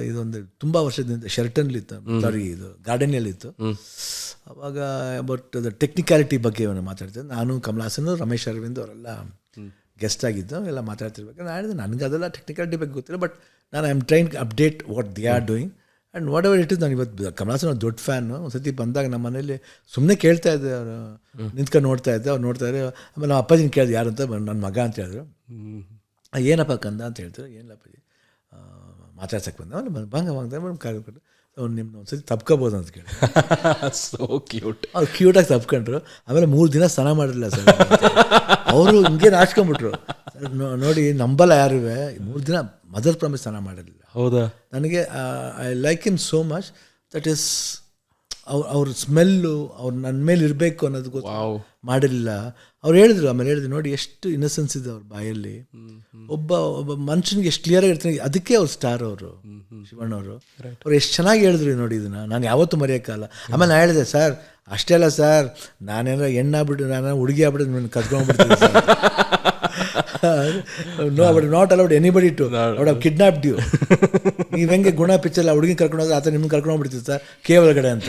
ಇದೊಂದು ತುಂಬ ವರ್ಷದಿಂದ ಶೆರ್ಟನ್ಲಿತ್ತು, ಸಾರಿ ಇದು ಗಾರ್ಡನ್ನಲ್ಲಿತ್ತು. ಅವಾಗ ಬಟ್ ಅದು ಟೆಕ್ನಿಕ್ಯಾಲಿಟಿ ಬಗ್ಗೆ ಮಾತಾಡ್ತಿದ್ದೆ. ನಾನು ಕಮಲ್ ಹಾಸನ್, ರಮೇಶ್ ಅರವಿಂದ್ ಅವರೆಲ್ಲ ಗೆಸ್ಟ್ ಆಗಿದ್ದು, ಎಲ್ಲ ಮಾತಾಡ್ತಿರ್ಬೇಕು. ನಾನು ಹೇಳಿದೆ ನನಗೆ ಅದೆಲ್ಲ ಟೆಕ್ನಿಕ್ಯಾಲಿಟಿ ಬಗ್ಗೆ ಗೊತ್ತಿಲ್ಲ, ಬಟ್ ನಾನು I am train update what they are doing and what ever it is. ನಾನು ಇವತ್ತು ಕಮಲ್ ಹಾಸನ್ ದೊಡ್ಡ ಫ್ಯಾನು. ಒಂದು ಸತಿ ಬಂದಾಗ ನಮ್ಮ ಮನೇಲಿ ಸುಮ್ಮನೆ ಕೇಳ್ತಾ ಇದ್ದೆ, ಅವರು ನಿಂತ್ಕೊಂಡು ನೋಡ್ತಾ ಇದ್ದೆ, ಅವ್ರು ನೋಡ್ತಾ ಇದ್ದೆ. ಆಮೇಲೆ ನಮ್ಮ ಅಪ್ಪಾಜಿನ ಕೇಳಿದೆ ಯಾರು ಅಂತ, ನನ್ನ ಮಗ ಅಂತ ಹೇಳಿದ್ರು. ಏನಪ್ಪ ಕಂದ ಅಂತ ಹೇಳ್ತಾರೆ. ಏನಿಲ್ಲ ಅಪ್ಪಾಜಿ ಮಾತಾಡ್ಸಕ್ಕೆ ಬಂದ, ಅವ್ನು ಬಂಗ ಕಾಗಲ್ಕೊಂಡು ಅವ್ನು ನಿಮ್ಮನ್ನ ಒಂದು ಸತಿ ತಪ್ಕೋಬೋದು ಅಂತ ಕೇಳಿ. So cute. ಅವ್ರು ಕ್ಯೂಟಾಗಿ ತಪ್ಕೊಂಡ್ರು. ಆಮೇಲೆ 3 ದಿನ ಸ್ನಾನ ಮಾಡಿರಲಿಲ್ಲ ಸರ್. ಅವರು ಹಿಂಗೆ ನಾಚ್ಕೊಂಡ್ಬಿಟ್ರು. ನೋಡಿ ನಂಬಲ್ಲ ಯಾರು, 3 ದಿನ ಮದರ್ ಪ್ರಾಮಿಸ್ ಸ್ನಾನ ಮಾಡಿರಲಿಲ್ಲ. ಹೌದಾ? ನನಗೆ I like him so much. That is ಅವ್ರ ಸ್ಮೆಲ್ಲು ಅವ್ರು ನನ್ನ ಮೇಲೆ ಇರಬೇಕು ಅನ್ನೋದಕ್ಕೋಸ್ಕರ ಮಾಡಿರಲಿಲ್ಲ. ಅವ್ರು ಹೇಳಿದ್ರು, ಆಮೇಲೆ ಹೇಳಿದ್ರು ನೋಡಿ ಎಷ್ಟು ಇನ್ನಸೆನ್ಸ್ ಇದೆ ಅವ್ರ ಬಾಯಲ್ಲಿ. ಒಬ್ಬ ಮನುಷ್ಯನಿಗೆ ಎಷ್ಟು ಕ್ಲಿಯರಾಗಿ ಇರ್ತಾನೆ. ಅದಕ್ಕೆ ಅವ್ರು ಸ್ಟಾರ್ ಅವರು, ಶಿವಣ್ಣವರು. ಅವ್ರು ಎಷ್ಟು ಚೆನ್ನಾಗಿ ಹೇಳಿದ್ರು ನೋಡಿ, ಇದನ್ನು ನಾನು ಯಾವತ್ತೂ ಮರೆಯೋಕ್ಕಲ್ಲ. ಆಮೇಲೆ ನಾನು ಹೇಳಿದೆ, ಸರ್ ಅಷ್ಟೇ ಅಲ್ಲ ಸರ್, ನಾನೇನಾರ ಹೆಣ್ಣಾಗ್ಬಿಟ್ಟು ನಾನು ಹುಡುಗಿ ಆಗ್ಬಿಟ್ಟು ನಾನು ಕರ್ಕೊಂಡ್ಬಿಡ್ತೀನಿ sir. No, but not allowed anybody to out of kidnapped you. ನೀವು ಹೆಂಗೆ ಗುಣ ಪಿಕ್ಚರ್ ಹುಡುಗಿ ಕರ್ಕೊಂಡು ಹೋದ್ರೆ ಆತ ನಿಮ್ಗೆ ಕರ್ಕೊಂಡೋಗ್ಬಿಡ್ತೀವಿ ಸರ್ ಕೆ ಒಳಗಡೆ ಅಂತ.